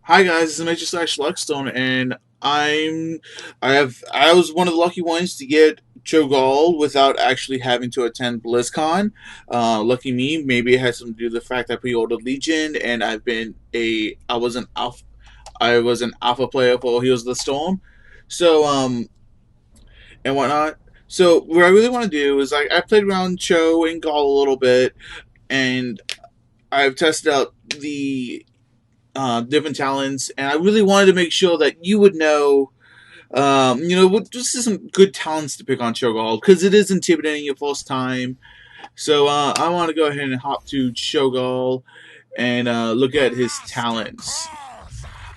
Hi guys, this is Major Slash Luckstone, and I was one of the lucky ones to get Cho'Gall without actually having to attend BlizzCon. Lucky me. Maybe it has something to do with the fact I pre-ordered Legion, and I was an alpha player for Heroes of the Storm, so and whatnot. So what I really want to do is I played around Cho and Gall a little bit, and I've tested out the different talents, and I really wanted to make sure that you would know, just some good talents to pick on Cho'Gall because it is intimidating your first time. So I want to go ahead and hop to Cho'Gall and look at his talents.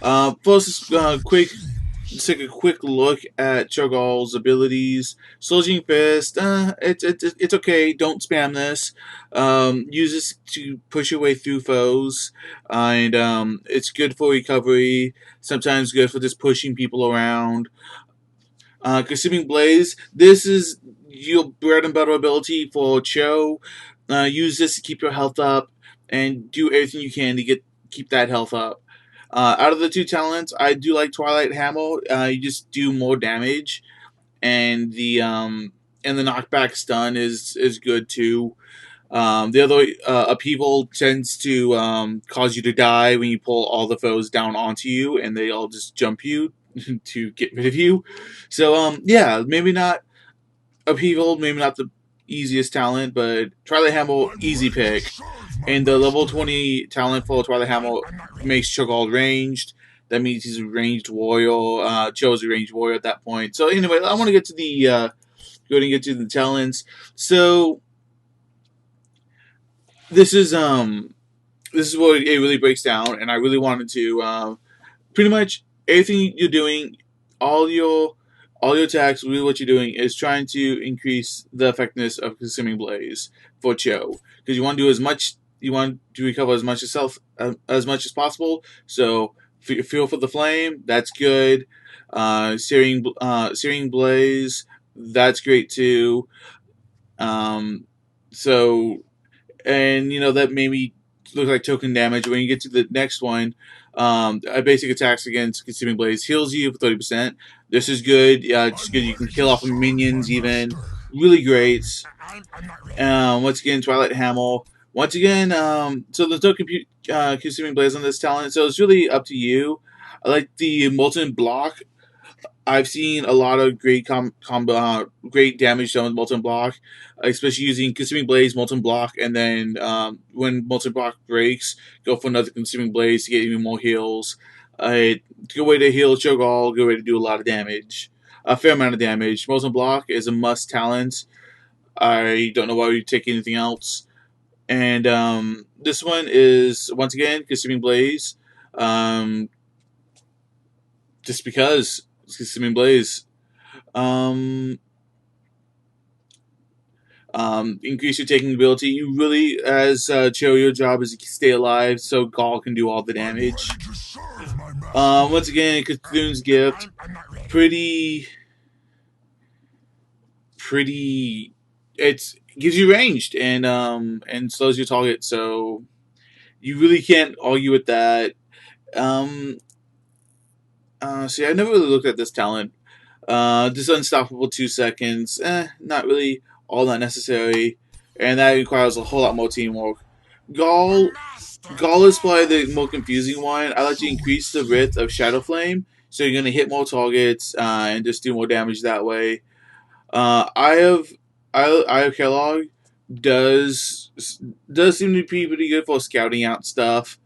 First, let's take a quick look at Cho'Gall's abilities. Surging Fist, it's okay. Don't spam this. Use this to push your way through foes, and it's good for recovery. Sometimes good for just pushing people around. Consuming Blaze, this is your bread and butter ability for Cho. Use this to keep your health up, and do everything you can to keep that health up. Out of the two talents, I do like Twilight Hammer. You just do more damage, and the knockback stun is good too. The other upheaval tends to cause you to die when you pull all the foes down onto you, and they all just jump you to get rid of you. So yeah, maybe not upheaval, maybe not the easiest talent, but Twilight Hammer easy pick. And the level 20 talent for Twilight Hammer makes Cho'Gall ranged. That means he's a ranged warrior. Cho's a ranged warrior at that point. So anyway, I want to get to the go ahead and get to the talents. So this is what it really breaks down, and I really wanted to pretty much everything you're doing, all your all your attacks, really what you're doing is trying to increase the effectiveness of consuming blaze for Cho, because you want to do as much, you want to recover as much as possible. So feel for the flame, that's good. Searing blaze, that's great too. Um, so and that made me look like token damage. When you get to the next one, a basic attacks against consuming blaze heals you for 30%. This is good. Yeah, it's good. You can kill off minions even. Really great. Once again, Twilight Hammer. Once again, so there's no consuming blaze on this talent, so it's really up to you. I like the molten block. I've seen a lot of great damage done with Molten Block, especially using Consuming Blaze, Molten Block, and then when Molten Block breaks, go for another Consuming Blaze to get even more heals. Good way to heal Cho'Gall, good way to do a lot of damage. A fair amount of damage. Molten Block is a must talent. I don't know why we take anything else. And this one is, once again, Consuming Blaze. Um, just because it's Consuming Blaze. Um, Increase your taking ability. You really, as Cho, your job is to stay alive so Gall can do all the damage. Once again, Cthulhu's Gift. Pretty. It gives you ranged and slows your target, so you really can't argue with that. Um, See, I never really looked at this talent. This unstoppable 2 seconds, not really all that necessary, and that requires a whole lot more teamwork. Gall, Gall is probably the more confusing one. I like to increase the width of Shadow Flame, so you're gonna hit more targets and just do more damage that way. I have Kellogg does does seem to be pretty good for scouting out stuff,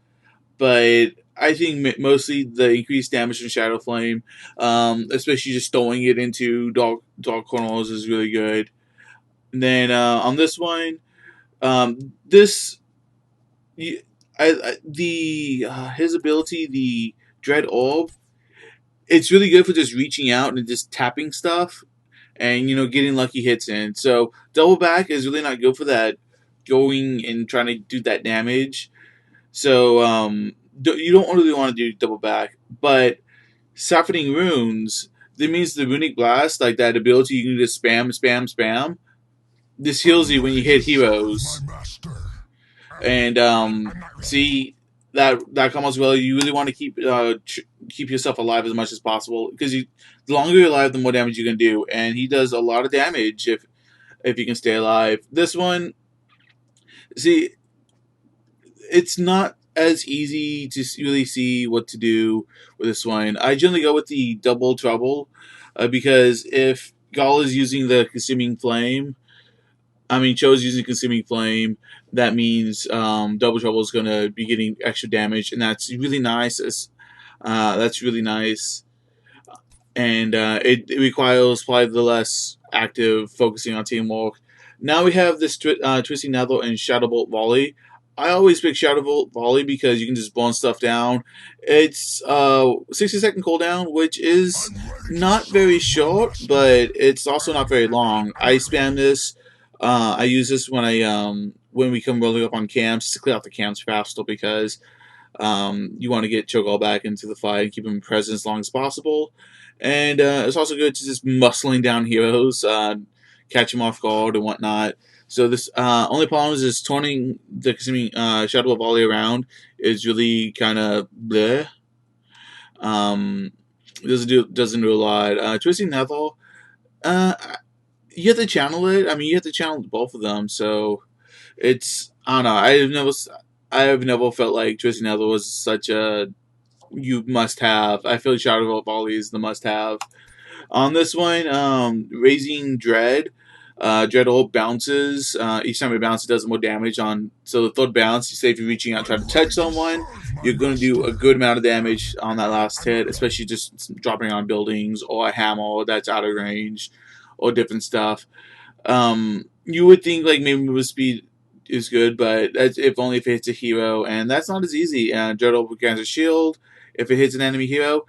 but I think mostly the increased damage from Shadow Flame, especially just throwing it into dark corners, is really good. And then on this one, this the his ability, the Dread Orb, it's really good for just reaching out and just tapping stuff, and getting lucky hits in. So double back is really not good for that, going and trying to do that damage. So you don't really want to do double back, but softening runes. That means the runic blast, like that ability, you can just spam. This heals you when you hit heroes, and see that combos well. You really want to keep yourself alive as much as possible because the longer you're alive, the more damage you can do. And he does a lot of damage if you can stay alive. This one, see, it's not as easy to really see what to do with this one. I generally go with the double trouble because if Gall is using the consuming flame, I mean Cho's using consuming flame, that means double trouble is going to be getting extra damage, and that's really nice. That's really nice, and it requires probably the less active focusing on teamwork. Now we have this Twisting Nether and Shadowbolt Volley. I always pick Shadowbolt Volley because you can just burn stuff down. It's 60-second cooldown, which is not very short, but it's also not very long. I spam this. I use this when we come rolling up on camps to clear out the camps faster because you want to get Cho'Gall back into the fight and keep him present as long as possible. And it's also good to just muscling down heroes, catch them off guard and whatnot. So this only problem is turning the consuming Shadow of Volley around is really kind of bleh. Um, doesn't do a lot. Twisting Nether, uh, you have to channel it. I mean, you have to channel both of them. So it's I don't know. I have never felt like Twisting Nether was such a you must have. I feel like Shadow of Volley is the must have. On this one, raising Dread. Dread ult bounces. Each time it bounces, it does more damage. So the third bounce, you say if you're reaching out trying to touch someone, you're going to do a good amount of damage on that last hit, especially just dropping on buildings or a hammer that's out of range or different stuff. You would think like maybe move speed is good, but that's if only if it hits a hero, and that's not as easy. Dread ult grants a shield. If it hits an enemy hero,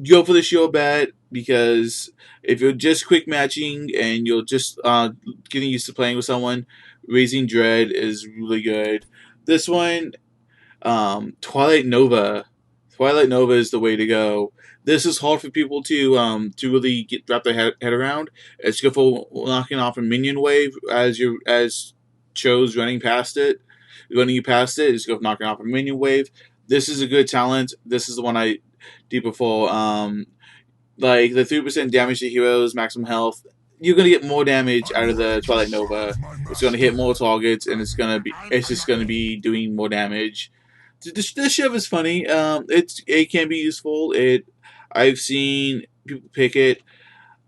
go for the shield bet because if you're just quick matching and you're just getting used to playing with someone, raising Dread is really good. This one, Twilight Nova. Twilight Nova is the way to go. This is hard for people to really wrap their head around. It's good for knocking off a minion wave as Cho's running past it, running you past it. It's good for knocking off a minion wave. This is a good talent. This is the one I do before. Like the 3% damage to heroes, maximum health. You're gonna get more damage out of the Twilight Nova. It's gonna hit more targets, and it's just gonna be doing more damage. This shove is funny. It can be useful. I've seen people pick it.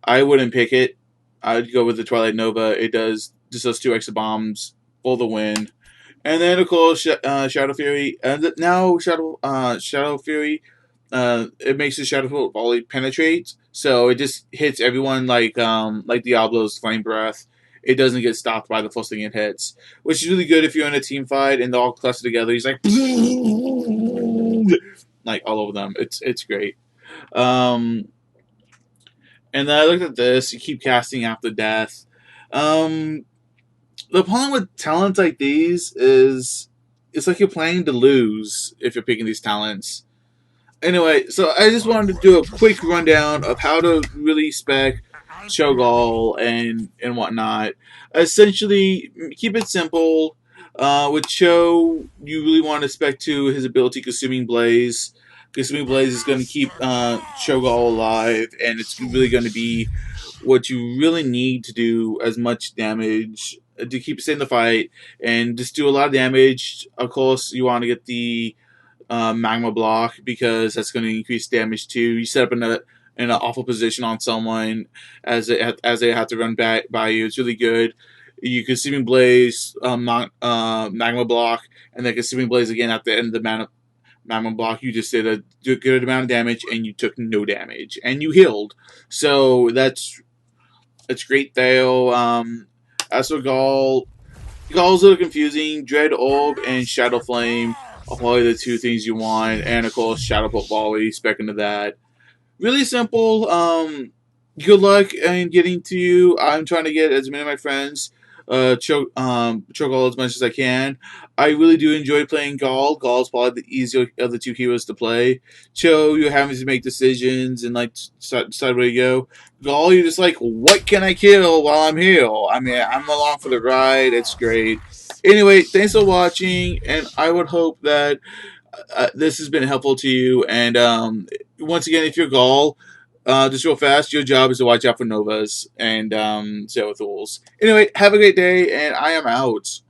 I wouldn't pick it. I'd go with the Twilight Nova. It does just those 2 extra bombs for the win. And then of course Shadow Fury. And now Shadow Fury. It makes the Shadow Volley penetrate, so it just hits everyone like Diablo's Flame Breath. It doesn't get stopped by the first thing it hits, which is really good if you're in a team fight and they're all clustered together. He's like all over them. It's great. Um, and then I looked at this. You keep casting after death. Um, the problem with talents like these is it's like you're playing to lose if you're picking these talents. Anyway, so I just wanted to do a quick rundown of how to really spec Cho'Gall and whatnot. Essentially, keep it simple. With Cho, you really want to spec to his ability Consuming Blaze. Consuming Blaze is going to keep Cho'Gall alive, and it's really going to be what you really need to do as much damage to keep it in the fight and just do a lot of damage. Of course, you want to get the magma block because that's going to increase damage too. You set up in an awful position on someone as they have to run back by you. It's really good. You Consuming Blaze, magma block, and then Consuming Blaze again at the end of the magma block. You just did a good amount of damage and you took no damage and you healed. So that's great there. As for Gall, Gall's a little confusing. Dread Orb and Shadow Flame are probably the 2 things you want, and of course Shadowbolt Volley, spec into that. Really simple. Good luck in getting to you. I'm trying to get as many of my friends Cho'Gall as much as I can. I really do enjoy playing Gall. Gall's probably the easier of the 2 heroes to play. Cho, you're having to make decisions and like decide where to go. Gall, you're just like, what can I kill while I'm here? I mean, I'm along for the ride. It's great. Anyway, thanks for watching, and I would hope that this has been helpful to you. And once again, if you're Gaul, just real fast, your job is to watch out for Novas and stay with the wolves. Anyway, have a great day, and I am out.